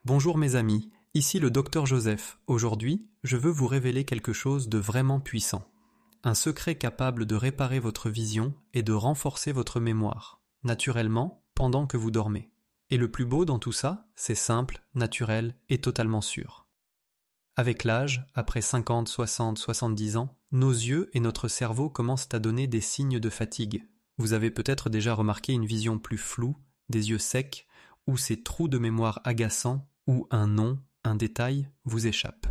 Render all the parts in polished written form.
Bonjour mes amis, ici le Dr Joseph. Aujourd'hui, je veux vous révéler quelque chose de vraiment puissant. Un secret capable de réparer votre vision et de renforcer votre mémoire, naturellement, pendant que vous dormez. Et le plus beau dans tout ça, c'est simple, naturel et totalement sûr. Avec l'âge, après 50, 60, 70 ans, nos yeux et notre cerveau commencent à donner des signes de fatigue. Vous avez peut-être déjà remarqué une vision plus floue, des yeux secs, ou ces trous de mémoire agaçants, où un nom, un détail vous échappe.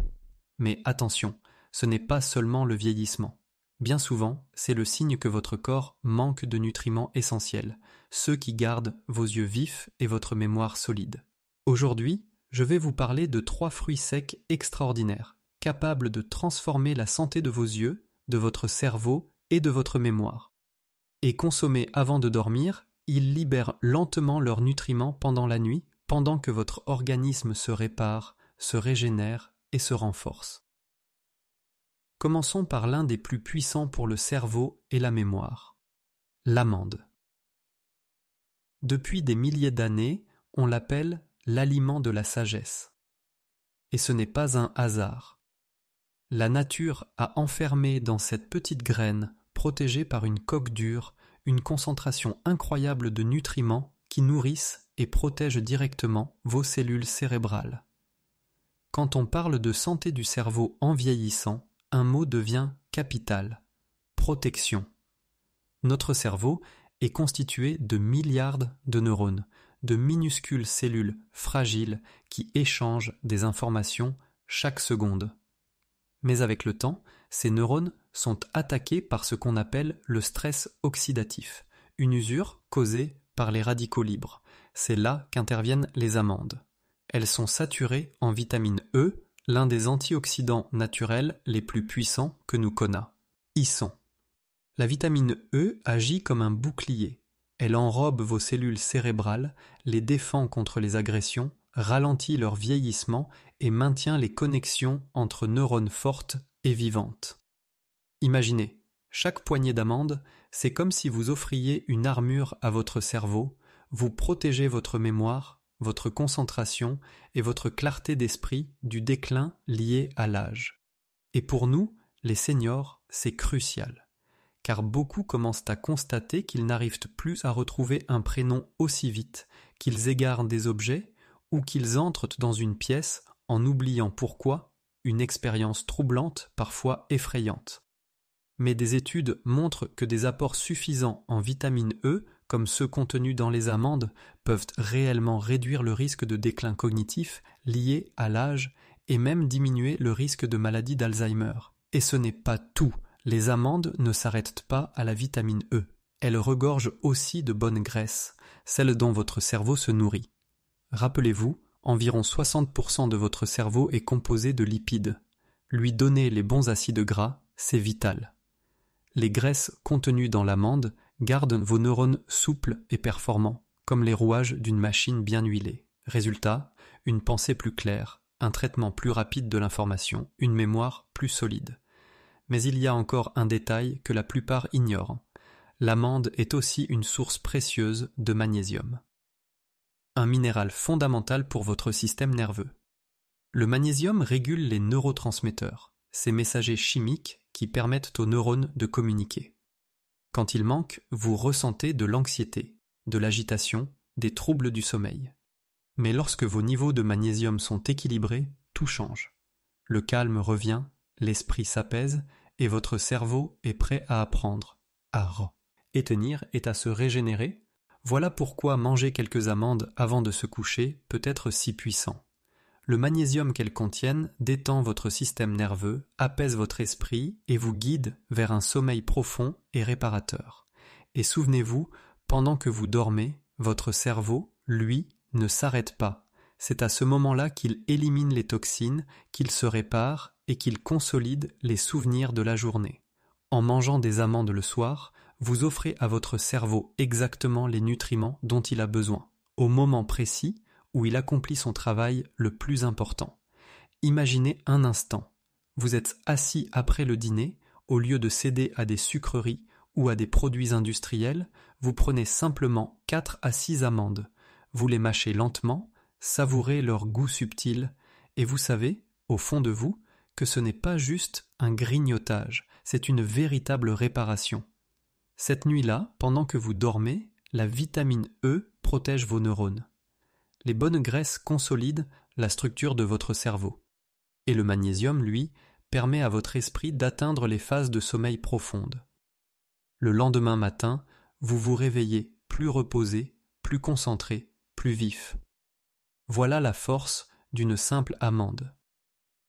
Mais attention, ce n'est pas seulement le vieillissement. Bien souvent, c'est le signe que votre corps manque de nutriments essentiels, ceux qui gardent vos yeux vifs et votre mémoire solide. Aujourd'hui, je vais vous parler de 3 fruits secs extraordinaires, capables de transformer la santé de vos yeux, de votre cerveau et de votre mémoire. Et consommés avant de dormir, ils libèrent lentement leurs nutriments pendant la nuit, pendant que votre organisme se répare, se régénère et se renforce. Commençons par l'un des plus puissants pour le cerveau et la mémoire, l'amande. Depuis des milliers d'années, on l'appelle l'aliment de la sagesse. Et ce n'est pas un hasard. La nature a enfermé dans cette petite graine, protégée par une coque dure, une concentration incroyable de nutriments qui nourrissent et protègent directement vos cellules cérébrales. Quand on parle de santé du cerveau en vieillissant, un mot devient capital: protection. Notre cerveau est constitué de milliards de neurones, de minuscules cellules fragiles qui échangent des informations chaque seconde. Mais avec le temps, ces neurones sont attaqués par ce qu'on appelle le stress oxydatif, une usure causée par les radicaux libres. C'est là qu'interviennent les amandes. Elles sont saturées en vitamine E, l'un des antioxydants naturels les plus puissants que nous connaissons. La vitamine E agit comme un bouclier. Elle enrobe vos cellules cérébrales, les défend contre les agressions, ralentit leur vieillissement et maintient les connexions entre neurones fortes et vivantes. Imaginez, chaque poignée d'amandes, c'est comme si vous offriez une armure à votre cerveau, vous protégez votre mémoire, votre concentration et votre clarté d'esprit du déclin lié à l'âge. Et pour nous, les seniors, c'est crucial, car beaucoup commencent à constater qu'ils n'arrivent plus à retrouver un prénom aussi vite, qu'ils égarent des objets ou qu'ils entrent dans une pièce en oubliant pourquoi, une expérience troublante, parfois effrayante. Mais des études montrent que des apports suffisants en vitamine E, comme ceux contenus dans les amandes, peuvent réellement réduire le risque de déclin cognitif lié à l'âge et même diminuer le risque de maladie d'Alzheimer. Et ce n'est pas tout. Les amandes ne s'arrêtent pas à la vitamine E. Elles regorgent aussi de bonnes graisses, celles dont votre cerveau se nourrit. Rappelez-vous, environ 60% de votre cerveau est composé de lipides. Lui donner les bons acides gras, c'est vital. Les graisses contenues dans l'amande gardent vos neurones souples et performants, comme les rouages d'une machine bien huilée. Résultat, une pensée plus claire, un traitement plus rapide de l'information, une mémoire plus solide. Mais il y a encore un détail que la plupart ignorent. L'amande est aussi une source précieuse de magnésium. Un minéral fondamental pour votre système nerveux. Le magnésium régule les neurotransmetteurs, ces messagers chimiques qui permettent aux neurones de communiquer. Quand il manque, vous ressentez de l'anxiété, de l'agitation, des troubles du sommeil. Mais lorsque vos niveaux de magnésium sont équilibrés, tout change. Le calme revient, l'esprit s'apaise et votre cerveau est prêt à apprendre, à retenir et à se régénérer. Voilà pourquoi manger quelques amandes avant de se coucher peut être si puissant. Le magnésium qu'elles contiennent détend votre système nerveux, apaise votre esprit et vous guide vers un sommeil profond et réparateur. Et souvenez-vous, pendant que vous dormez, votre cerveau, lui, ne s'arrête pas. C'est à ce moment-là qu'il élimine les toxines, qu'il se répare et qu'il consolide les souvenirs de la journée. En mangeant des amandes le soir, vous offrez à votre cerveau exactement les nutriments dont il a besoin, au moment précis où il accomplit son travail le plus important. Imaginez un instant, vous êtes assis après le dîner, au lieu de céder à des sucreries ou à des produits industriels, vous prenez simplement 4 à 6 amandes, vous les mâchez lentement, savourez leur goût subtil, et vous savez, au fond de vous, que ce n'est pas juste un grignotage, c'est une véritable réparation. Cette nuit-là, pendant que vous dormez, la vitamine E protège vos neurones. Les bonnes graisses consolident la structure de votre cerveau. Et le magnésium, lui, permet à votre esprit d'atteindre les phases de sommeil profondes. Le lendemain matin, vous vous réveillez plus reposé, plus concentré, plus vif. Voilà la force d'une simple amande.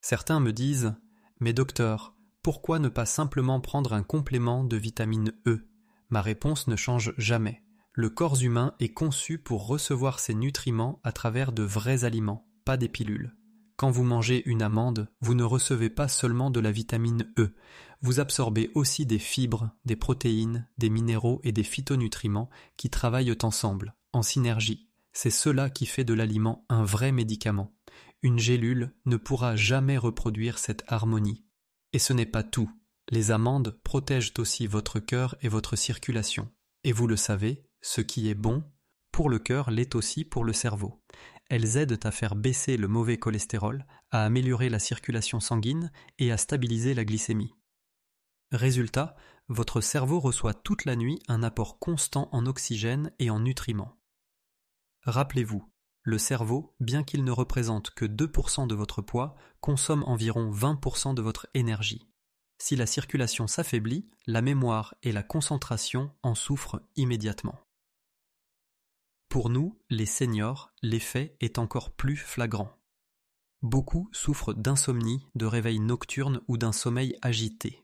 Certains me disent « Mais docteur, pourquoi ne pas simplement prendre un complément de vitamine E ?» Ma réponse ne change jamais. Le corps humain est conçu pour recevoir ses nutriments à travers de vrais aliments, pas des pilules. Quand vous mangez une amande, vous ne recevez pas seulement de la vitamine E, vous absorbez aussi des fibres, des protéines, des minéraux et des phytonutriments qui travaillent ensemble, en synergie. C'est cela qui fait de l'aliment un vrai médicament. Une gélule ne pourra jamais reproduire cette harmonie. Et ce n'est pas tout. Les amandes protègent aussi votre cœur et votre circulation. Et vous le savez, ce qui est bon pour le cœur l'est aussi pour le cerveau. Elles aident à faire baisser le mauvais cholestérol, à améliorer la circulation sanguine et à stabiliser la glycémie. Résultat, votre cerveau reçoit toute la nuit un apport constant en oxygène et en nutriments. Rappelez-vous, le cerveau, bien qu'il ne représente que 2% de votre poids, consomme environ 20% de votre énergie. Si la circulation s'affaiblit, la mémoire et la concentration en souffrent immédiatement. Pour nous, les seniors, l'effet est encore plus flagrant. Beaucoup souffrent d'insomnie, de réveil nocturne ou d'un sommeil agité.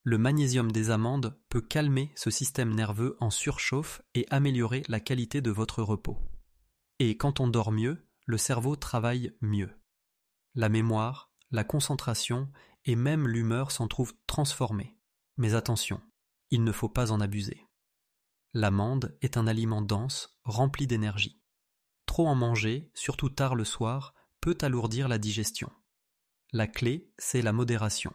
Le magnésium des amandes peut calmer ce système nerveux en surchauffe et améliorer la qualité de votre repos. Et quand on dort mieux, le cerveau travaille mieux. La mémoire, la concentration et même l'humeur s'en trouvent transformées. Mais attention, il ne faut pas en abuser. L'amande est un aliment dense, rempli d'énergie. Trop en manger, surtout tard le soir, peut alourdir la digestion. La clé, c'est la modération.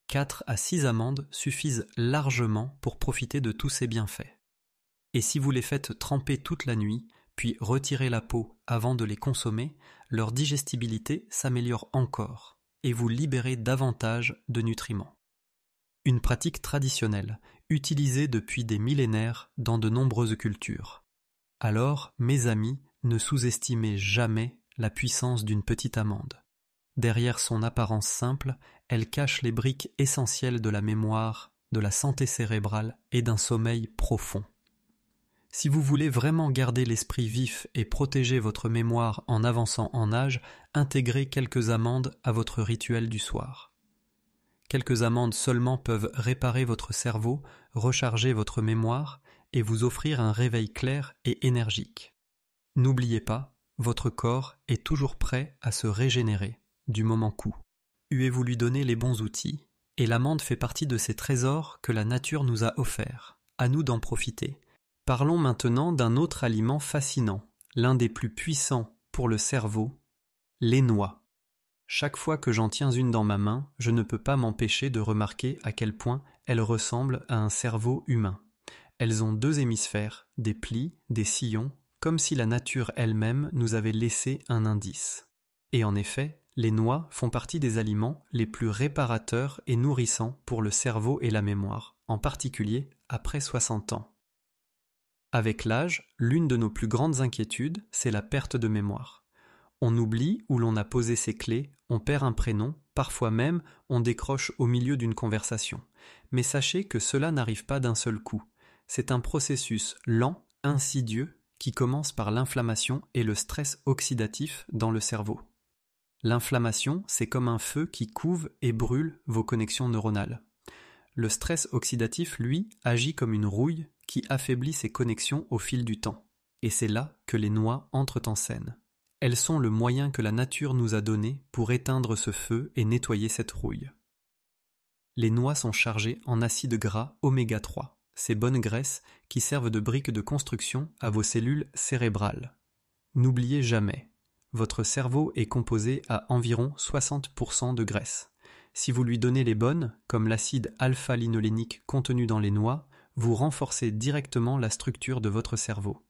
4 à 6 amandes suffisent largement pour profiter de tous ces bienfaits. Et si vous les faites tremper toute la nuit, puis retirer la peau avant de les consommer, leur digestibilité s'améliore encore et vous libérez davantage de nutriments. Une pratique traditionnelle, utilisée depuis des millénaires dans de nombreuses cultures. Alors, mes amis, ne sous-estimez jamais la puissance d'une petite amande. Derrière son apparence simple, elle cache les briques essentielles de la mémoire, de la santé cérébrale et d'un sommeil profond. Si vous voulez vraiment garder l'esprit vif et protéger votre mémoire en avançant en âge, intégrez quelques amandes à votre rituel du soir. Quelques amandes seulement peuvent réparer votre cerveau, recharger votre mémoire et vous offrir un réveil clair et énergique. N'oubliez pas, votre corps est toujours prêt à se régénérer du moment coup. Huez-vous lui donner les bons outils, et l'amande fait partie de ces trésors que la nature nous a offerts. À nous d'en profiter. Parlons maintenant d'un autre aliment fascinant, l'un des plus puissants pour le cerveau, les noix. Chaque fois que j'en tiens une dans ma main, je ne peux pas m'empêcher de remarquer à quel point elles ressemblent à un cerveau humain. Elles ont 2 hémisphères, des plis, des sillons, comme si la nature elle-même nous avait laissé un indice. Et en effet, les noix font partie des aliments les plus réparateurs et nourrissants pour le cerveau et la mémoire, en particulier après 60 ans. Avec l'âge, l'une de nos plus grandes inquiétudes, c'est la perte de mémoire. On oublie où l'on a posé ses clés, on perd un prénom, parfois même on décroche au milieu d'une conversation. Mais sachez que cela n'arrive pas d'un seul coup. C'est un processus lent, insidieux, qui commence par l'inflammation et le stress oxydatif dans le cerveau. L'inflammation, c'est comme un feu qui couve et brûle vos connexions neuronales. Le stress oxydatif, lui, agit comme une rouille qui affaiblit ces connexions au fil du temps. Et c'est là que les noix entrent en scène. Elles sont le moyen que la nature nous a donné pour éteindre ce feu et nettoyer cette rouille. Les noix sont chargées en acides gras oméga 3, ces bonnes graisses qui servent de briques de construction à vos cellules cérébrales. N'oubliez jamais, votre cerveau est composé à environ 60% de graisse. Si vous lui donnez les bonnes, comme l'acide alpha-linolénique contenu dans les noix, vous renforcez directement la structure de votre cerveau.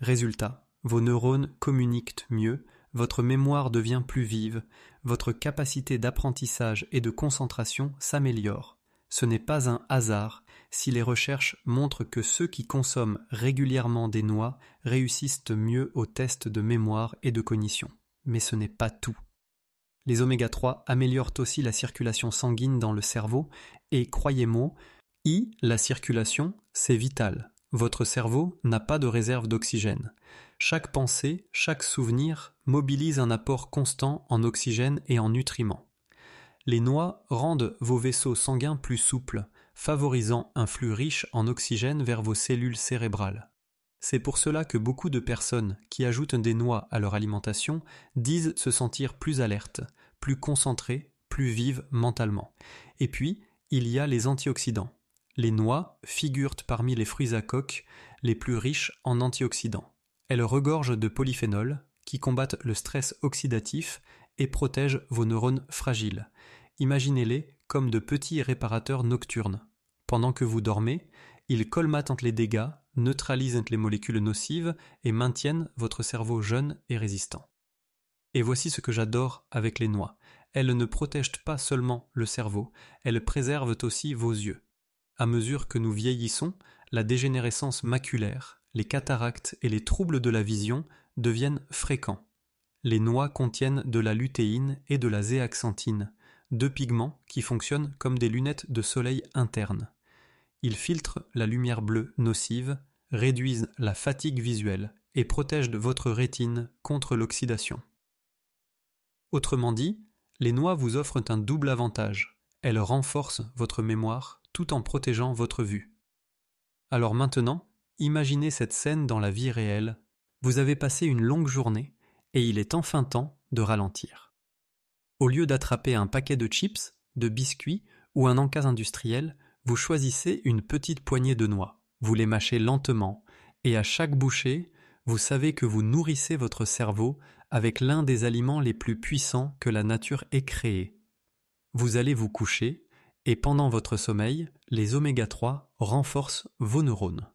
Résultat, vos neurones communiquent mieux, votre mémoire devient plus vive, votre capacité d'apprentissage et de concentration s'améliore. Ce n'est pas un hasard si les recherches montrent que ceux qui consomment régulièrement des noix réussissent mieux aux tests de mémoire et de cognition. Mais ce n'est pas tout. Les oméga 3 améliorent aussi la circulation sanguine dans le cerveau et, croyez-moi, la circulation, c'est vital. Votre cerveau n'a pas de réserve d'oxygène. Chaque pensée, chaque souvenir mobilise un apport constant en oxygène et en nutriments. Les noix rendent vos vaisseaux sanguins plus souples, favorisant un flux riche en oxygène vers vos cellules cérébrales. C'est pour cela que beaucoup de personnes qui ajoutent des noix à leur alimentation disent se sentir plus alertes, plus concentrées, plus vives mentalement. Et puis, il y a les antioxydants. Les noix figurent parmi les fruits à coque les plus riches en antioxydants. Elles regorgent de polyphénols qui combattent le stress oxydatif et protègent vos neurones fragiles. Imaginez-les comme de petits réparateurs nocturnes. Pendant que vous dormez, ils colmatent les dégâts, neutralisent les molécules nocives et maintiennent votre cerveau jeune et résistant. Et voici ce que j'adore avec les noix. Elles ne protègent pas seulement le cerveau, elles préservent aussi vos yeux. À mesure que nous vieillissons, la dégénérescence maculaire, les cataractes et les troubles de la vision deviennent fréquents. Les noix contiennent de la lutéine et de la zéaxanthine, deux pigments qui fonctionnent comme des lunettes de soleil internes. Ils filtrent la lumière bleue nocive, réduisent la fatigue visuelle et protègent votre rétine contre l'oxydation. Autrement dit, les noix vous offrent un double avantage. Elles renforcent votre mémoire tout en protégeant votre vue. Alors maintenant, imaginez cette scène dans la vie réelle. Vous avez passé une longue journée et il est enfin temps de ralentir. Au lieu d'attraper un paquet de chips, de biscuits ou un encas industriel, vous choisissez une petite poignée de noix. Vous les mâchez lentement et à chaque bouchée, vous savez que vous nourrissez votre cerveau avec l'un des aliments les plus puissants que la nature ait créé. Vous allez vous coucher et pendant votre sommeil, les oméga 3 renforcent vos neurones.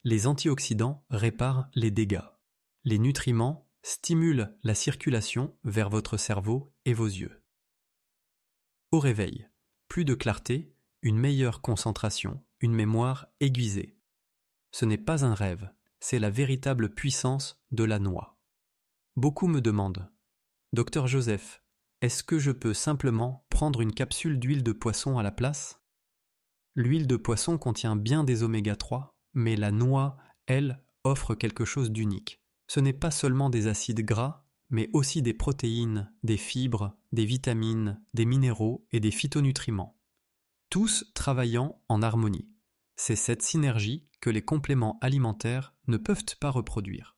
Les antioxydants réparent les dégâts. Les nutriments stimulent la circulation vers votre cerveau et vos yeux. Au réveil, plus de clarté, une meilleure concentration, une mémoire aiguisée. Ce n'est pas un rêve, c'est la véritable puissance de la noix. Beaucoup me demandent « Docteur Joseph, est-ce que je peux simplement prendre une capsule d'huile de poisson à la place ?» L'huile de poisson contient bien des oméga 3, mais la noix, elle, offre quelque chose d'unique. Ce n'est pas seulement des acides gras, mais aussi des protéines, des fibres, des vitamines, des minéraux et des phytonutriments. Tous travaillant en harmonie. C'est cette synergie que les compléments alimentaires ne peuvent pas reproduire.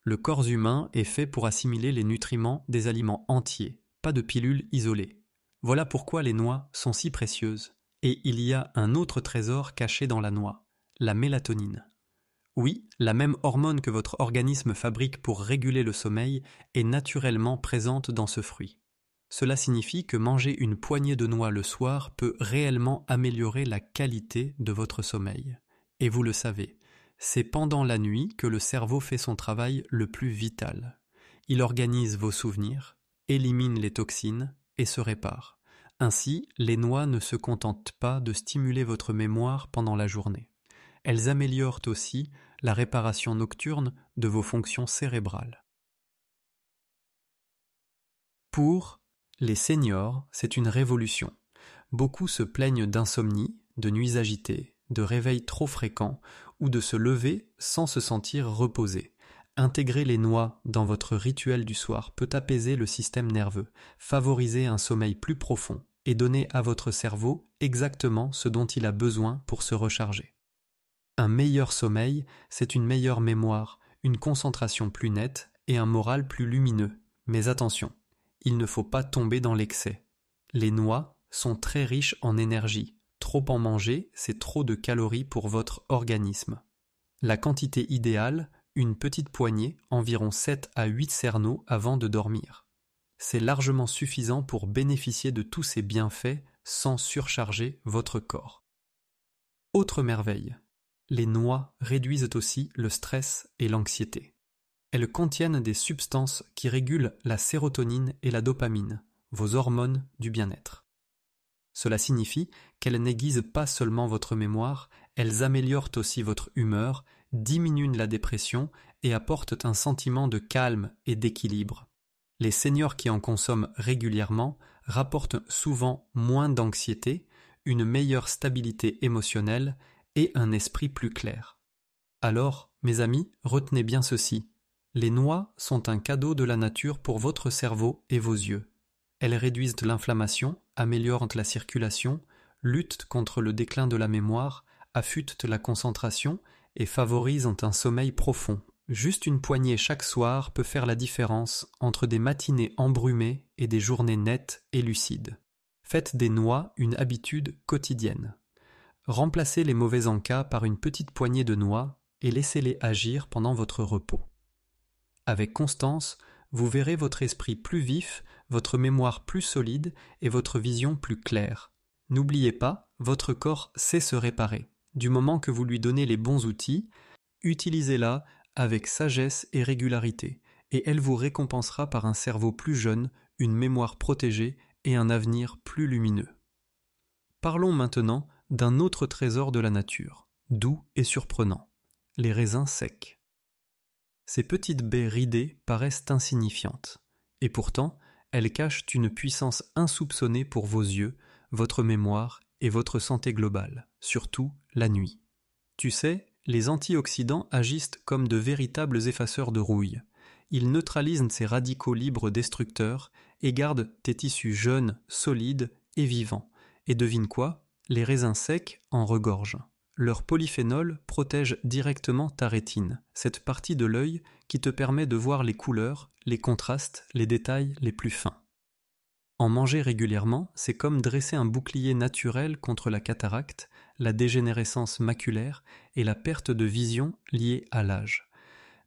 Le corps humain est fait pour assimiler les nutriments des aliments entiers, pas de pilules isolées. Voilà pourquoi les noix sont si précieuses. Et il y a un autre trésor caché dans la noix, la mélatonine. Oui, la même hormone que votre organisme fabrique pour réguler le sommeil est naturellement présente dans ce fruit. Cela signifie que manger une poignée de noix le soir peut réellement améliorer la qualité de votre sommeil. Et vous le savez, c'est pendant la nuit que le cerveau fait son travail le plus vital. Il organise vos souvenirs, élimine les toxines et se répare. Ainsi, les noix ne se contentent pas de stimuler votre mémoire pendant la journée. Elles améliorent aussi la réparation nocturne de vos fonctions cérébrales. Pour les seniors, c'est une révolution. Beaucoup se plaignent d'insomnie, de nuits agitées, de réveils trop fréquents ou de se lever sans se sentir reposé. Intégrer les noix dans votre rituel du soir peut apaiser le système nerveux, favoriser un sommeil plus profond et donner à votre cerveau exactement ce dont il a besoin pour se recharger. Un meilleur sommeil, c'est une meilleure mémoire, une concentration plus nette et un moral plus lumineux. Mais attention, il ne faut pas tomber dans l'excès. Les noix sont très riches en énergie. Trop en manger, c'est trop de calories pour votre organisme. La quantité idéale, une petite poignée, environ 7 à 8 cerneaux avant de dormir. C'est largement suffisant pour bénéficier de tous ces bienfaits sans surcharger votre corps. Autre merveille, les noix réduisent aussi le stress et l'anxiété. Elles contiennent des substances qui régulent la sérotonine et la dopamine, vos hormones du bien-être. Cela signifie qu'elles n'aiguisent pas seulement votre mémoire, elles améliorent aussi votre humeur, diminuent la dépression et apportent un sentiment de calme et d'équilibre. Les seniors qui en consomment régulièrement rapportent souvent moins d'anxiété, une meilleure stabilité émotionnelle et un esprit plus clair. Alors, mes amis, retenez bien ceci. Les noix sont un cadeau de la nature pour votre cerveau et vos yeux. Elles réduisent l'inflammation, améliorent la circulation, luttent contre le déclin de la mémoire, affûtent la concentration et favorisent un sommeil profond. Juste une poignée chaque soir peut faire la différence entre des matinées embrumées et des journées nettes et lucides. Faites des noix une habitude quotidienne. Remplacez les mauvais encas par une petite poignée de noix et laissez-les agir pendant votre repos. Avec constance, vous verrez votre esprit plus vif, votre mémoire plus solide et votre vision plus claire. N'oubliez pas, votre corps sait se réparer. Du moment que vous lui donnez les bons outils, utilisez-la avec sagesse et régularité, et elle vous récompensera par un cerveau plus jeune, une mémoire protégée et un avenir plus lumineux. Parlons maintenant d'un autre trésor de la nature, doux et surprenant, les raisins secs. Ces petites baies ridées paraissent insignifiantes, et pourtant, elles cachent une puissance insoupçonnée pour vos yeux, votre mémoire et votre santé globale, surtout la nuit. Tu sais, les antioxydants agissent comme de véritables effaceurs de rouille. Ils neutralisent ces radicaux libres destructeurs et gardent tes tissus jeunes, solides et vivants. Et devine quoi? Les raisins secs en regorgent. Leur polyphénol protège directement ta rétine, cette partie de l'œil qui te permet de voir les couleurs, les contrastes, les détails les plus fins. En manger régulièrement, c'est comme dresser un bouclier naturel contre la cataracte, la dégénérescence maculaire et la perte de vision liée à l'âge.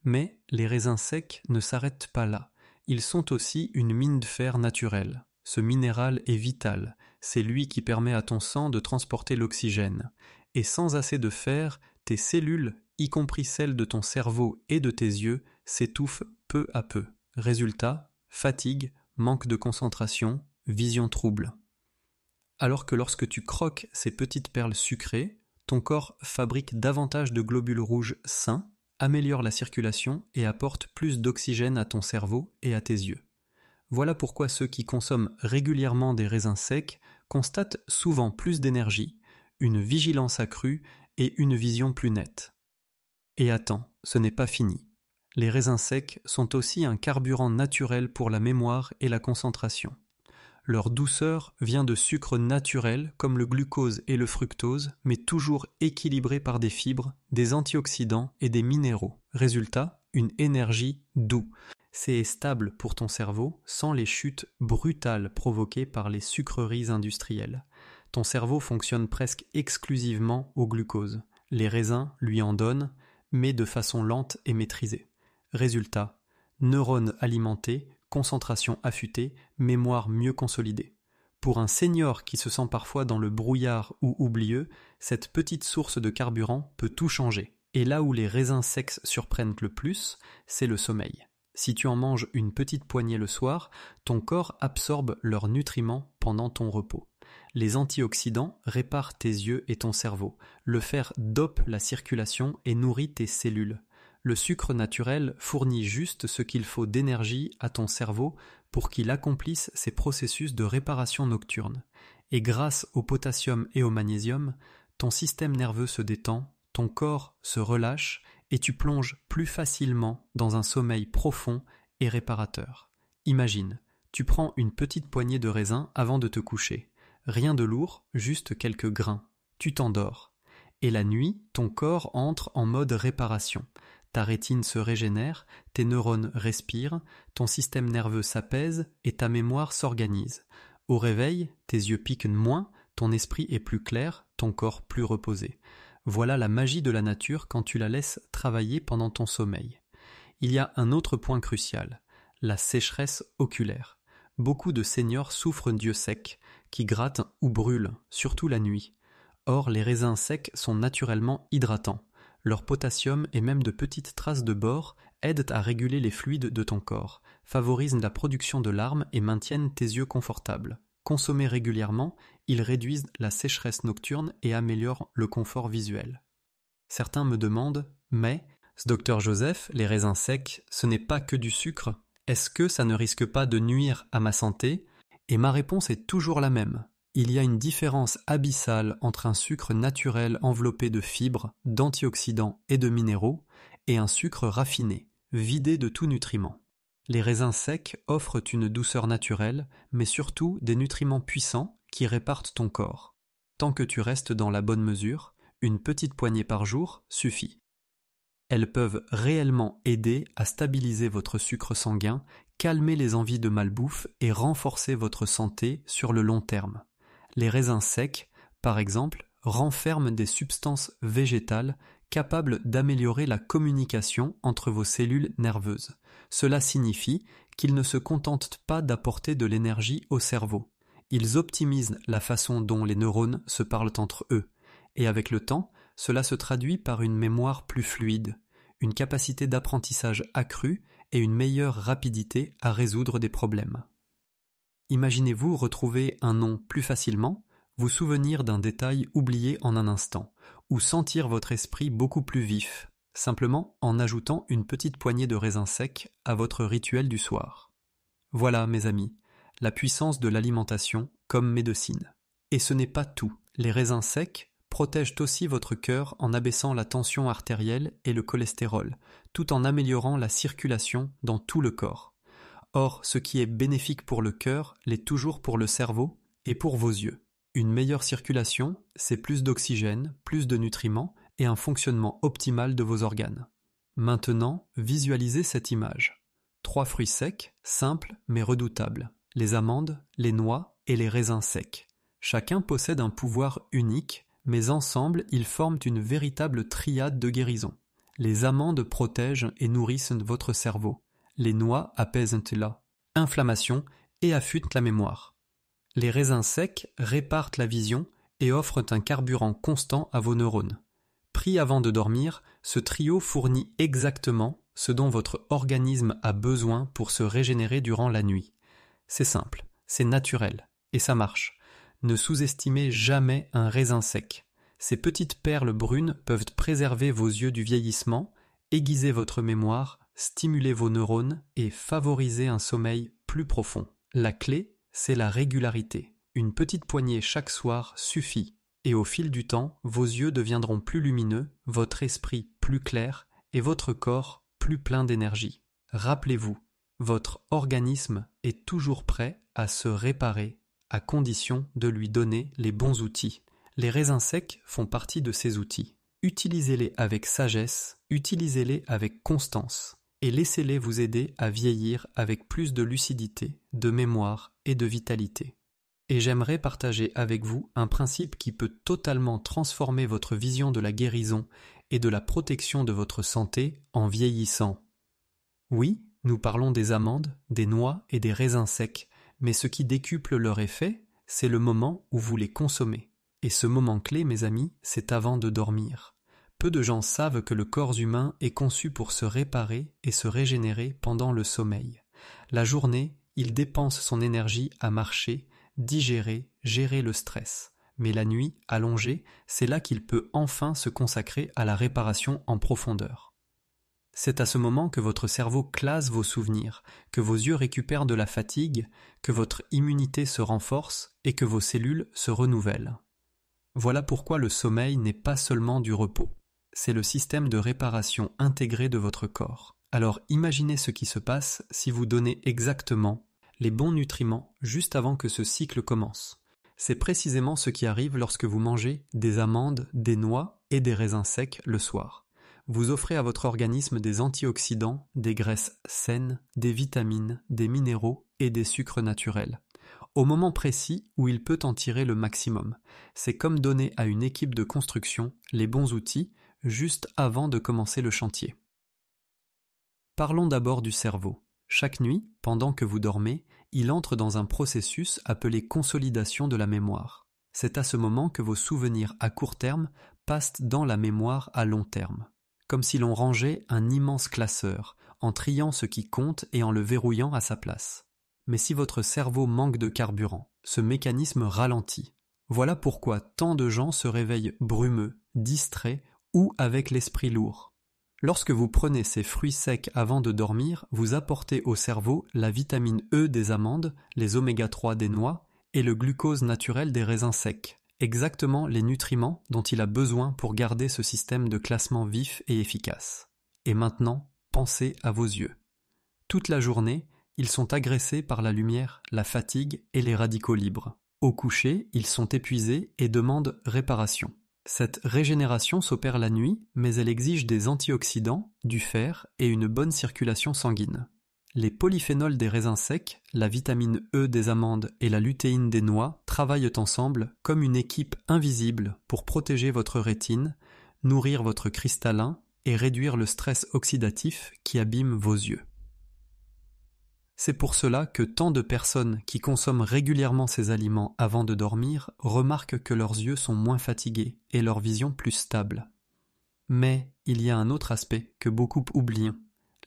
Mais les raisins secs ne s'arrêtent pas là. Ils sont aussi une mine de fer naturelle. Ce minéral est vital. C'est lui qui permet à ton sang de transporter l'oxygène. Et sans assez de fer, tes cellules, y compris celles de ton cerveau et de tes yeux, s'étouffent peu à peu. Résultat, fatigue, manque de concentration, vision trouble. Alors que lorsque tu croques ces petites perles sucrées, ton corps fabrique davantage de globules rouges sains, améliore la circulation et apporte plus d'oxygène à ton cerveau et à tes yeux. Voilà pourquoi ceux qui consomment régulièrement des raisins secs constatent souvent plus d'énergie, une vigilance accrue et une vision plus nette. Et attends, ce n'est pas fini. Les raisins secs sont aussi un carburant naturel pour la mémoire et la concentration. Leur douceur vient de sucres naturels comme le glucose et le fructose, mais toujours équilibrés par des fibres, des antioxydants et des minéraux. Résultat, une énergie douce. C'est stable pour ton cerveau sans les chutes brutales provoquées par les sucreries industrielles. Ton cerveau fonctionne presque exclusivement au glucose. Les raisins lui en donnent, mais de façon lente et maîtrisée. Résultat, neurones alimentés, concentration affûtée, mémoire mieux consolidée. Pour un senior qui se sent parfois dans le brouillard ou oublieux, cette petite source de carburant peut tout changer. Et là où les raisins secs surprennent le plus, c'est le sommeil. Si tu en manges une petite poignée le soir, ton corps absorbe leurs nutriments pendant ton repos. Les antioxydants réparent tes yeux et ton cerveau. Le fer dope la circulation et nourrit tes cellules. Le sucre naturel fournit juste ce qu'il faut d'énergie à ton cerveau pour qu'il accomplisse ses processus de réparation nocturne. Et grâce au potassium et au magnésium, ton système nerveux se détend, ton corps se relâche et tu plonges plus facilement dans un sommeil profond et réparateur. Imagine, tu prends une petite poignée de raisins avant de te coucher. Rien de lourd, juste quelques grains. Tu t'endors. Et la nuit, ton corps entre en mode réparation. Ta rétine se régénère, tes neurones respirent, ton système nerveux s'apaise et ta mémoire s'organise. Au réveil, tes yeux piquent moins, ton esprit est plus clair, ton corps plus reposé. Voilà la magie de la nature quand tu la laisses travailler pendant ton sommeil. Il y a un autre point crucial, la sécheresse oculaire. Beaucoup de seniors souffrent d'yeux secs, qui grattent ou brûlent, surtout la nuit. Or, les raisins secs sont naturellement hydratants. Leur potassium et même de petites traces de bore aident à réguler les fluides de ton corps, favorisent la production de larmes et maintiennent tes yeux confortables. Consommés régulièrement, ils réduisent la sécheresse nocturne et améliorent le confort visuel. Certains me demandent « Mais, Dr Joseph, les raisins secs, ce n'est pas que du sucre. Est-ce que ça ne risque pas de nuire à ma santé ?» Et ma réponse est toujours la même. Il y a une différence abyssale entre un sucre naturel enveloppé de fibres, d'antioxydants et de minéraux, et un sucre raffiné, vidé de tout nutriment. Les raisins secs offrent une douceur naturelle, mais surtout des nutriments puissants qui réparent ton corps. Tant que tu restes dans la bonne mesure, une petite poignée par jour suffit. Elles peuvent réellement aider à stabiliser votre sucre sanguin, calmer les envies de malbouffe et renforcer votre santé sur le long terme. Les raisins secs, par exemple, renferment des substances végétales capables d'améliorer la communication entre vos cellules nerveuses. Cela signifie qu'ils ne se contentent pas d'apporter de l'énergie au cerveau. Ils optimisent la façon dont les neurones se parlent entre eux. Et avec le temps, cela se traduit par une mémoire plus fluide, une capacité d'apprentissage accrue et une meilleure rapidité à résoudre des problèmes. Imaginez-vous retrouver un nom plus facilement, vous souvenir d'un détail oublié en un instant, ou sentir votre esprit beaucoup plus vif, simplement en ajoutant une petite poignée de raisins secs à votre rituel du soir. Voilà, mes amis, la puissance de l'alimentation comme médecine. Et ce n'est pas tout. Les raisins secs protègent aussi votre cœur en abaissant la tension artérielle et le cholestérol, tout en améliorant la circulation dans tout le corps. Or, ce qui est bénéfique pour le cœur l'est toujours pour le cerveau et pour vos yeux. Une meilleure circulation, c'est plus d'oxygène, plus de nutriments et un fonctionnement optimal de vos organes. Maintenant, visualisez cette image. 3 fruits secs, simples mais redoutables. Les amandes, les noix et les raisins secs. Chacun possède un pouvoir unique, mais ensemble, ils forment une véritable triade de guérison. Les amandes protègent et nourrissent votre cerveau. Les noix apaisent l'inflammation et affûtent la mémoire. Les raisins secs réparent la vision et offrent un carburant constant à vos neurones. Pris avant de dormir, ce trio fournit exactement ce dont votre organisme a besoin pour se régénérer durant la nuit. C'est simple, c'est naturel, et ça marche. Ne sous-estimez jamais un raisin sec. Ces petites perles brunes peuvent préserver vos yeux du vieillissement, aiguiser votre mémoire, stimuler vos neurones et favoriser un sommeil plus profond. La clé, c'est la régularité. Une petite poignée chaque soir suffit, et au fil du temps, vos yeux deviendront plus lumineux, votre esprit plus clair et votre corps plus plein d'énergie. Rappelez-vous, votre organisme est toujours prêt à se réparer, à condition de lui donner les bons outils. Les raisins secs font partie de ces outils. Utilisez-les avec sagesse, utilisez-les avec constance, et laissez-les vous aider à vieillir avec plus de lucidité, de mémoire et de vitalité. Et j'aimerais partager avec vous un principe qui peut totalement transformer votre vision de la guérison et de la protection de votre santé en vieillissant. Oui, nous parlons des amandes, des noix et des raisins secs, mais ce qui décuple leur effet, c'est le moment où vous les consommez. Et ce moment clé, mes amis, c'est avant de dormir. Peu de gens savent que le corps humain est conçu pour se réparer et se régénérer pendant le sommeil. La journée, il dépense son énergie à marcher, digérer, gérer le stress. Mais la nuit, allongée, c'est là qu'il peut enfin se consacrer à la réparation en profondeur. C'est à ce moment que votre cerveau classe vos souvenirs, que vos yeux récupèrent de la fatigue, que votre immunité se renforce et que vos cellules se renouvellent. Voilà pourquoi le sommeil n'est pas seulement du repos. C'est le système de réparation intégré de votre corps. Alors imaginez ce qui se passe si vous donnez exactement les bons nutriments juste avant que ce cycle commence. C'est précisément ce qui arrive lorsque vous mangez des amandes, des noix et des raisins secs le soir. Vous offrez à votre organisme des antioxydants, des graisses saines, des vitamines, des minéraux et des sucres naturels. Au moment précis où il peut en tirer le maximum. C'est comme donner à une équipe de construction les bons outils juste avant de commencer le chantier. Parlons d'abord du cerveau. Chaque nuit, pendant que vous dormez, il entre dans un processus appelé consolidation de la mémoire. C'est à ce moment que vos souvenirs à court terme passent dans la mémoire à long terme. comme si l'on rangeait un immense classeur, en triant ce qui compte et en le verrouillant à sa place. Mais si votre cerveau manque de carburant, ce mécanisme ralentit. Voilà pourquoi tant de gens se réveillent brumeux, distraits ou avec l'esprit lourd. Lorsque vous prenez ces fruits secs avant de dormir, vous apportez au cerveau la vitamine E des amandes, les oméga 3 des noix et le glucose naturel des raisins secs, exactement les nutriments dont il a besoin pour garder ce système de classement vif et efficace. Et maintenant, pensez à vos yeux. Toute la journée, ils sont agressés par la lumière, la fatigue et les radicaux libres. Au coucher, ils sont épuisés et demandent réparation. Cette régénération s'opère la nuit, mais elle exige des antioxydants, du fer et une bonne circulation sanguine. Les polyphénols des raisins secs, la vitamine E des amandes et la lutéine des noix travaillent ensemble comme une équipe invisible pour protéger votre rétine, nourrir votre cristallin et réduire le stress oxydatif qui abîme vos yeux. C'est pour cela que tant de personnes qui consomment régulièrement ces aliments avant de dormir remarquent que leurs yeux sont moins fatigués et leur vision plus stable. Mais il y a un autre aspect que beaucoup oublient,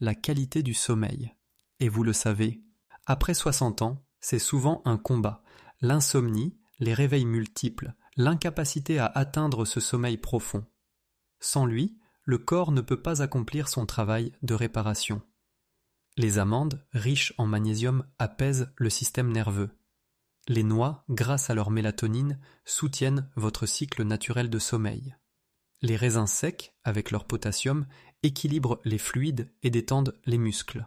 la qualité du sommeil. Et vous le savez, après 60 ans, c'est souvent un combat. L'insomnie, les réveils multiples, l'incapacité à atteindre ce sommeil profond. Sans lui, le corps ne peut pas accomplir son travail de réparation. Les amandes, riches en magnésium, apaisent le système nerveux. Les noix, grâce à leur mélatonine, soutiennent votre cycle naturel de sommeil. Les raisins secs, avec leur potassium, équilibrent les fluides et détendent les muscles.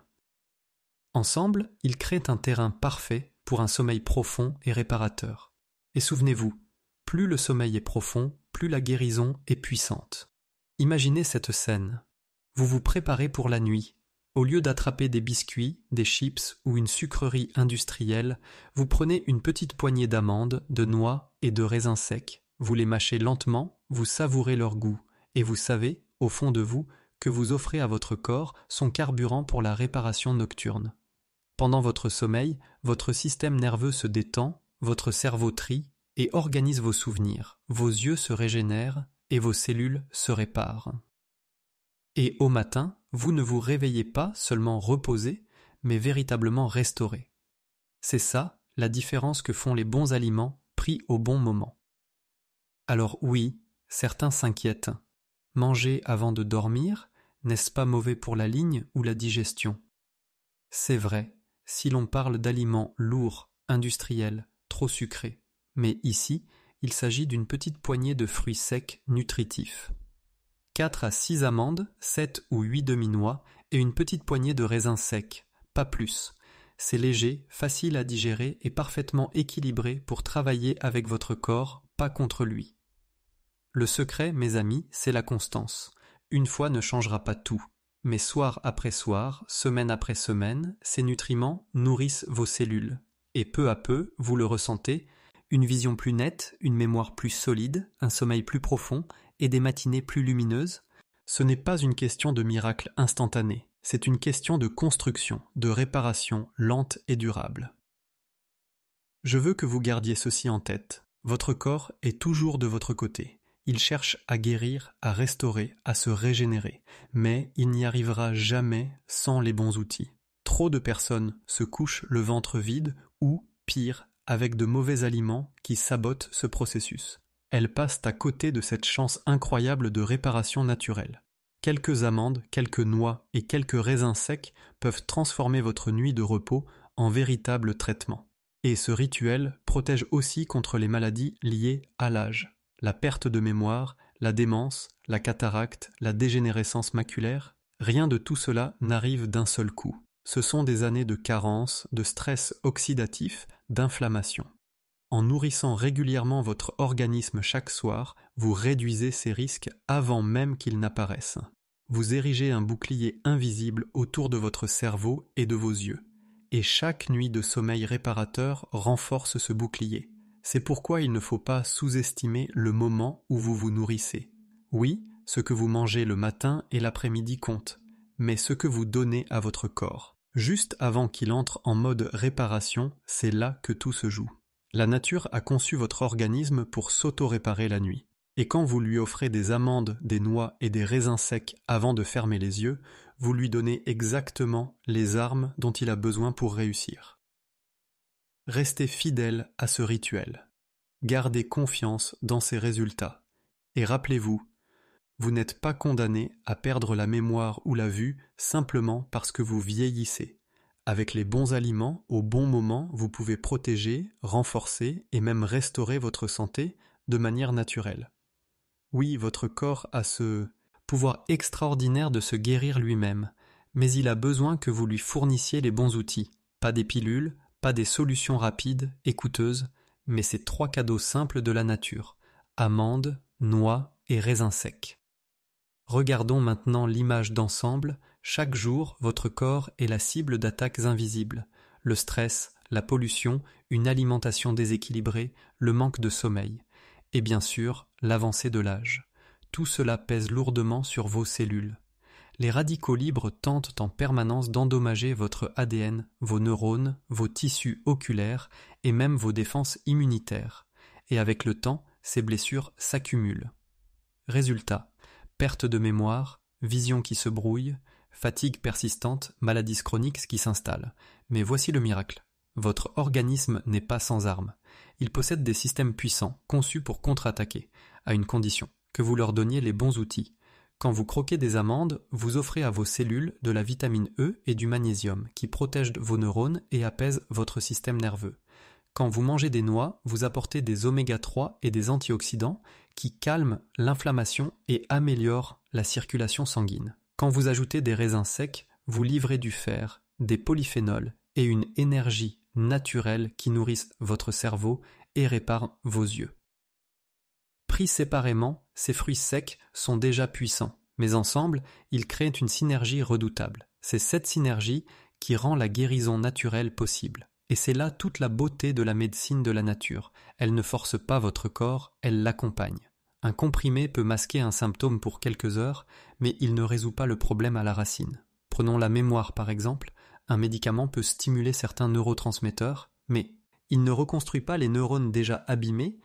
Ensemble, ils créent un terrain parfait pour un sommeil profond et réparateur. Et souvenez-vous, plus le sommeil est profond, plus la guérison est puissante. Imaginez cette scène. Vous vous préparez pour la nuit. Au lieu d'attraper des biscuits, des chips ou une sucrerie industrielle, vous prenez une petite poignée d'amandes, de noix et de raisins secs. Vous les mâchez lentement, vous savourez leur goût, et vous savez, au fond de vous, que vous offrez à votre corps son carburant pour la réparation nocturne. Pendant votre sommeil, votre système nerveux se détend, votre cerveau trie et organise vos souvenirs, vos yeux se régénèrent et vos cellules se réparent. Et au matin, vous ne vous réveillez pas seulement reposé, mais véritablement restauré. C'est ça, la différence que font les bons aliments pris au bon moment. Alors oui, certains s'inquiètent. Manger avant de dormir, n'est-ce pas mauvais pour la ligne ou la digestion? C'est vrai, si l'on parle d'aliments lourds, industriels, trop sucrés. Mais ici, il s'agit d'une petite poignée de fruits secs nutritifs. 4 à 6 amandes, 7 ou 8 demi-noix et une petite poignée de raisins secs, pas plus. C'est léger, facile à digérer et parfaitement équilibré pour travailler avec votre corps, pas contre lui. Le secret, mes amis, c'est la constance. Une fois ne changera pas tout. Mais soir après soir, semaine après semaine, ces nutriments nourrissent vos cellules. Et peu à peu, vous le ressentez, une vision plus nette, une mémoire plus solide, un sommeil plus profond et des matinées plus lumineuses. Ce n'est pas une question de miracle instantané, c'est une question de construction, de réparation lente et durable. Je veux que vous gardiez ceci en tête. Votre corps est toujours de votre côté. Il cherche à guérir, à restaurer, à se régénérer, mais il n'y arrivera jamais sans les bons outils. Trop de personnes se couchent le ventre vide ou, pire, avec de mauvais aliments qui sabotent ce processus. Elles passent à côté de cette chance incroyable de réparation naturelle. Quelques amandes, quelques noix et quelques raisins secs peuvent transformer votre nuit de repos en véritable traitement. Et ce rituel protège aussi contre les maladies liées à l'âge. La perte de mémoire, la démence, la cataracte, la dégénérescence maculaire, rien de tout cela n'arrive d'un seul coup. Ce sont des années de carence, de stress oxydatif, d'inflammation. En nourrissant régulièrement votre organisme chaque soir, vous réduisez ces risques avant même qu'ils n'apparaissent. Vous érigez un bouclier invisible autour de votre cerveau et de vos yeux. Et chaque nuit de sommeil réparateur renforce ce bouclier. C'est pourquoi il ne faut pas sous-estimer le moment où vous vous nourrissez. Oui, ce que vous mangez le matin et l'après-midi compte, mais ce que vous donnez à votre corps. Juste avant qu'il entre en mode réparation, c'est là que tout se joue. La nature a conçu votre organisme pour s'auto-réparer la nuit. Et quand vous lui offrez des amandes, des noix et des raisins secs avant de fermer les yeux, vous lui donnez exactement les armes dont il a besoin pour réussir. Restez fidèle à ce rituel. Gardez confiance dans ses résultats. Et rappelez-vous, vous n'êtes pas condamné à perdre la mémoire ou la vue simplement parce que vous vieillissez. Avec les bons aliments, au bon moment, vous pouvez protéger, renforcer et même restaurer votre santé de manière naturelle. Oui, votre corps a ce pouvoir extraordinaire de se guérir lui-même, mais il a besoin que vous lui fournissiez les bons outils. Pas des pilules, pas des solutions rapides et coûteuses, mais ces 3 cadeaux simples de la nature, amandes, noix et raisins secs. Regardons maintenant l'image d'ensemble. Chaque jour, votre corps est la cible d'attaques invisibles. Le stress, la pollution, une alimentation déséquilibrée, le manque de sommeil. Et bien sûr, l'avancée de l'âge. Tout cela pèse lourdement sur vos cellules. Les radicaux libres tentent en permanence d'endommager votre ADN, vos neurones, vos tissus oculaires et même vos défenses immunitaires. Et avec le temps, ces blessures s'accumulent. Résultat, perte de mémoire, vision qui se brouille, fatigue persistante, maladies chroniques qui s'installent. Mais voici le miracle. Votre organisme n'est pas sans armes. Il possède des systèmes puissants, conçus pour contre-attaquer, à une condition, que vous leur donniez les bons outils. Quand vous croquez des amandes, vous offrez à vos cellules de la vitamine E et du magnésium, qui protègent vos neurones et apaisent votre système nerveux. Quand vous mangez des noix, vous apportez des oméga 3 et des antioxydants qui calment l'inflammation et améliorent la circulation sanguine. Quand vous ajoutez des raisins secs, vous livrez du fer, des polyphénols et une énergie naturelle qui nourrissent votre cerveau et réparent vos yeux. Pris séparément, ces fruits secs sont déjà puissants, mais ensemble, ils créent une synergie redoutable. C'est cette synergie qui rend la guérison naturelle possible. Et c'est là toute la beauté de la médecine de la nature. Elle ne force pas votre corps, elle l'accompagne. Un comprimé peut masquer un symptôme pour quelques heures, mais il ne résout pas le problème à la racine. Prenons la mémoire par exemple. Un médicament peut stimuler certains neurotransmetteurs, mais il ne reconstruit pas les neurones déjà abîmés,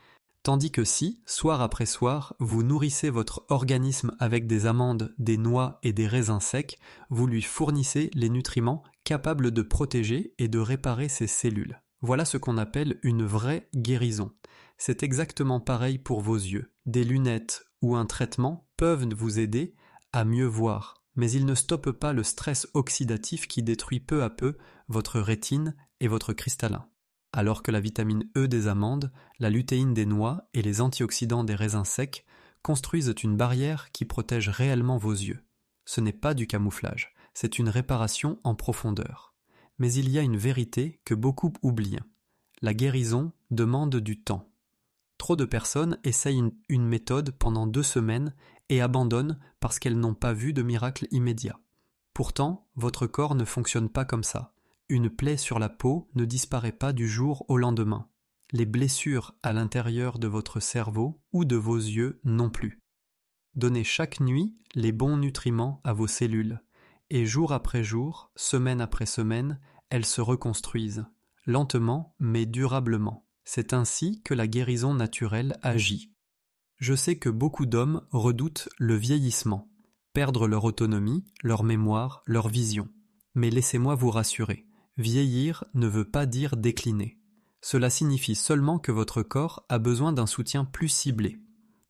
tandis que si, soir après soir, vous nourrissez votre organisme avec des amandes, des noix et des raisins secs, vous lui fournissez les nutriments capables de protéger et de réparer ses cellules. Voilà ce qu'on appelle une vraie guérison. C'est exactement pareil pour vos yeux. Des lunettes ou un traitement peuvent vous aider à mieux voir, mais ils ne stoppent pas le stress oxydatif qui détruit peu à peu votre rétine et votre cristallin. Alors que la vitamine E des amandes, la lutéine des noix et les antioxydants des raisins secs construisent une barrière qui protège réellement vos yeux. Ce n'est pas du camouflage, c'est une réparation en profondeur. Mais il y a une vérité que beaucoup oublient. La guérison demande du temps. Trop de personnes essayent une méthode pendant 2 semaines et abandonnent parce qu'elles n'ont pas vu de miracle immédiat. Pourtant, votre corps ne fonctionne pas comme ça. Une plaie sur la peau ne disparaît pas du jour au lendemain. Les blessures à l'intérieur de votre cerveau ou de vos yeux non plus. Donnez chaque nuit les bons nutriments à vos cellules, et jour après jour, semaine après semaine, elles se reconstruisent, lentement mais durablement. C'est ainsi que la guérison naturelle agit. Je sais que beaucoup d'hommes redoutent le vieillissement, perdre leur autonomie, leur mémoire, leur vision. Mais laissez-moi vous rassurer. Vieillir ne veut pas dire décliner. Cela signifie seulement que votre corps a besoin d'un soutien plus ciblé.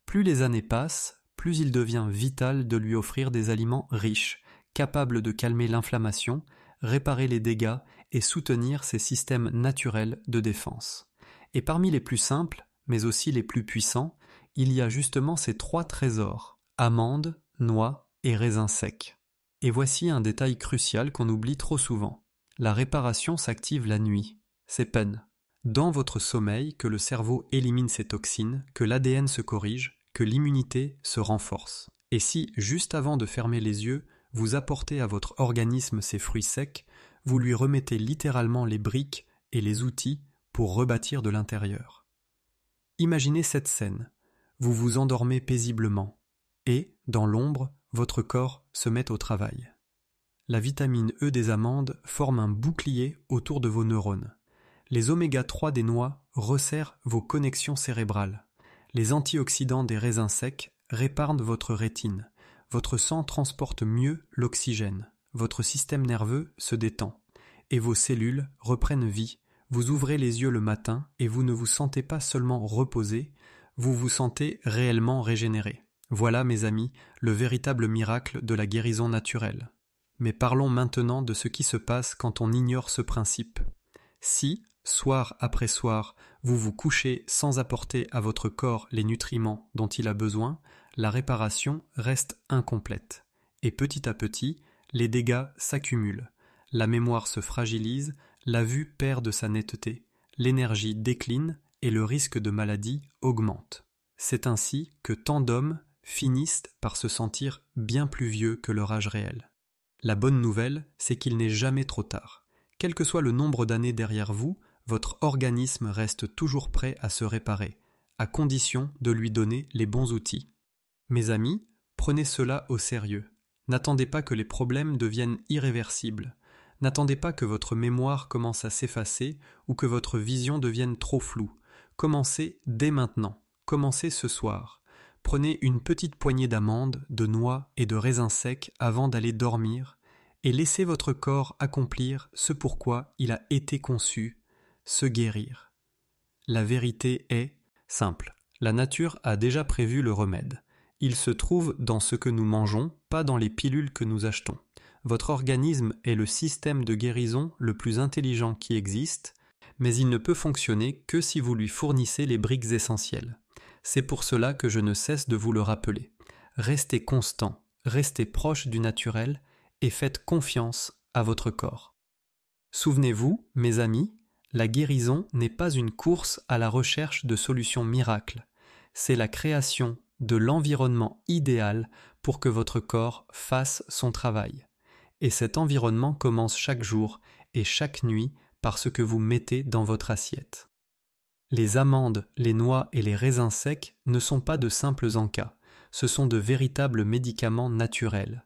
Plus les années passent, plus il devient vital de lui offrir des aliments riches, capables de calmer l'inflammation, réparer les dégâts et soutenir ses systèmes naturels de défense. Et parmi les plus simples, mais aussi les plus puissants, il y a justement ces 3 trésors, amandes, noix et raisins secs. Et voici un détail crucial qu'on oublie trop souvent. La réparation s'active la nuit. C'est peine. Dans votre sommeil, que le cerveau élimine ses toxines, que l'ADN se corrige, que l'immunité se renforce. Et si, juste avant de fermer les yeux, vous apportez à votre organisme ces fruits secs, vous lui remettez littéralement les briques et les outils pour rebâtir de l'intérieur. Imaginez cette scène. Vous vous endormez paisiblement et, dans l'ombre, votre corps se met au travail. La vitamine E des amandes forme un bouclier autour de vos neurones. Les oméga 3 des noix resserrent vos connexions cérébrales. Les antioxydants des raisins secs réparent votre rétine. Votre sang transporte mieux l'oxygène. Votre système nerveux se détend. Et vos cellules reprennent vie. Vous ouvrez les yeux le matin et vous ne vous sentez pas seulement reposé, vous vous sentez réellement régénéré. Voilà, mes amis, le véritable miracle de la guérison naturelle. Mais parlons maintenant de ce qui se passe quand on ignore ce principe. Si, soir après soir, vous vous couchez sans apporter à votre corps les nutriments dont il a besoin, la réparation reste incomplète. Et petit à petit, les dégâts s'accumulent. La mémoire se fragilise, la vue perd de sa netteté, l'énergie décline et le risque de maladie augmente. C'est ainsi que tant d'hommes finissent par se sentir bien plus vieux que leur âge réel. La bonne nouvelle, c'est qu'il n'est jamais trop tard. Quel que soit le nombre d'années derrière vous, votre organisme reste toujours prêt à se réparer, à condition de lui donner les bons outils. Mes amis, prenez cela au sérieux. N'attendez pas que les problèmes deviennent irréversibles. N'attendez pas que votre mémoire commence à s'effacer ou que votre vision devienne trop floue. Commencez dès maintenant. Commencez ce soir. Prenez une petite poignée d'amandes, de noix et de raisins secs avant d'aller dormir et laissez votre corps accomplir ce pourquoi il a été conçu, se guérir. La vérité est simple. La nature a déjà prévu le remède. Il se trouve dans ce que nous mangeons, pas dans les pilules que nous achetons. Votre organisme est le système de guérison le plus intelligent qui existe, mais il ne peut fonctionner que si vous lui fournissez les briques essentielles. C'est pour cela que je ne cesse de vous le rappeler. Restez constant, restez proche du naturel et faites confiance à votre corps. Souvenez-vous, mes amis, la guérison n'est pas une course à la recherche de solutions miracles. C'est la création de l'environnement idéal pour que votre corps fasse son travail. Et cet environnement commence chaque jour et chaque nuit par ce que vous mettez dans votre assiette. Les amandes, les noix et les raisins secs ne sont pas de simples encas, ce sont de véritables médicaments naturels.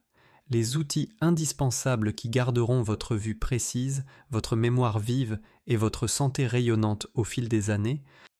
Les outils indispensables qui garderont votre vue précise, votre mémoire vive et votre santé rayonnante au fil des années